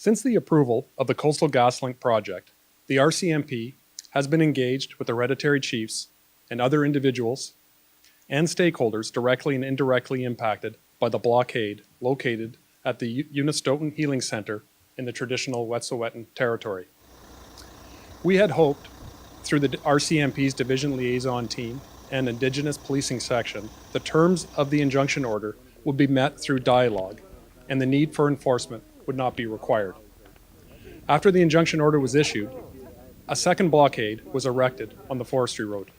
Since the approval of the Coastal GasLink project, the RCMP has been engaged with hereditary chiefs and other individuals and stakeholders directly and indirectly impacted by the blockade located at the Unistoten Healing Center in the traditional Wet'suwet'en territory. We had hoped, through the RCMP's Division Liaison Team and Indigenous Policing Section, the terms of the injunction order would be met through dialogue, and the need for enforcement would not be required. After the injunction order was issued, a second blockade was erected on the Forestry Road.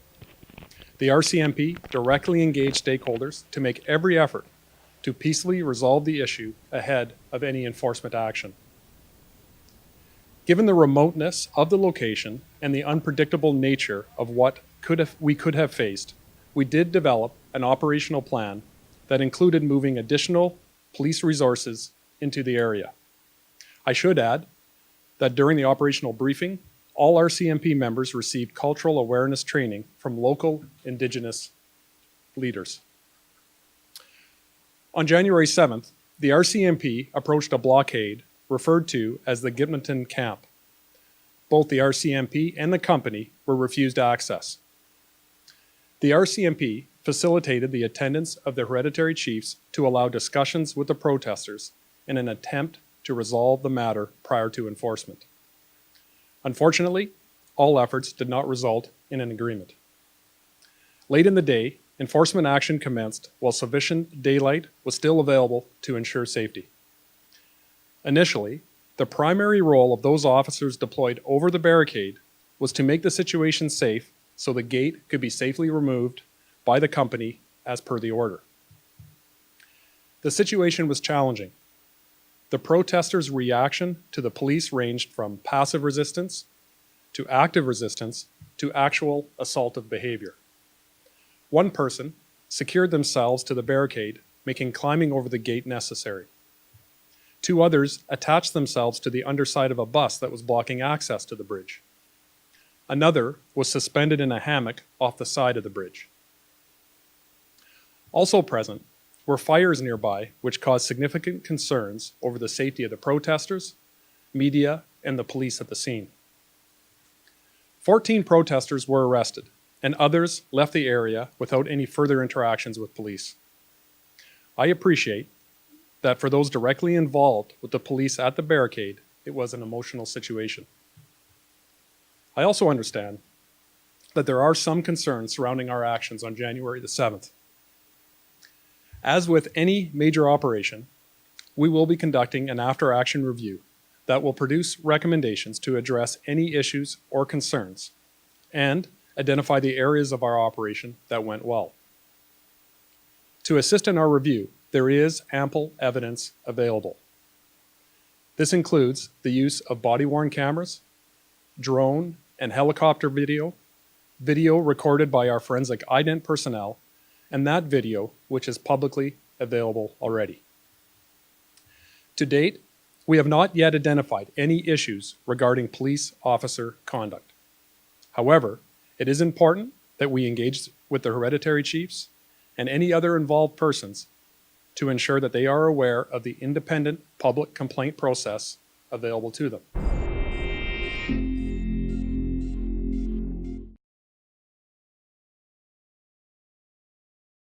The RCMP directly engaged stakeholders to make every effort to peacefully resolve the issue ahead of any enforcement action. Given the remoteness of the location and the unpredictable nature of what we could have faced, we did develop an operational plan that included moving additional police resources into the area. I should add that during the operational briefing, all RCMP members received cultural awareness training from local Indigenous leaders. On January 7th, the RCMP approached a blockade referred to as the Gitmonton Camp. Both the RCMP and the company were refused access. The RCMP facilitated the attendance of the hereditary chiefs to allow discussions with the protesters in an attempt to resolve the matter prior to enforcement. Unfortunately, all efforts did not result in an agreement. Late in the day, enforcement action commenced while sufficient daylight was still available to ensure safety. Initially, the primary role of those officers deployed over the barricade was to make the situation safe so the gate could be safely removed by the company as per the order. The situation was challenging. The protesters' reaction to the police ranged from passive resistance to active resistance to actual assaultive behavior. One person secured themselves to the barricade, making climbing over the gate necessary. Two others attached themselves to the underside of a bus that was blocking access to the bridge. Another was suspended in a hammock off the side of the bridge. Also present were fires nearby, which caused significant concerns over the safety of the protesters, media, and the police at the scene. 14 protesters were arrested, and others left the area without any further interactions with police. I appreciate that for those directly involved with the police at the barricade, it was an emotional situation. I also understand that there are some concerns surrounding our actions on January the 7th. As with any major operation, we will be conducting an after-action review that will produce recommendations to address any issues or concerns and identify the areas of our operation that went well. To assist in our review, there is ample evidence available. This includes the use of body-worn cameras, drone and helicopter video recorded by our forensic ident personnel, and that video which is publicly available already. To date, we have not yet identified any issues regarding police officer conduct. However, it is important that we engage with the hereditary chiefs and any other involved persons to ensure that they are aware of the independent public complaint process available to them.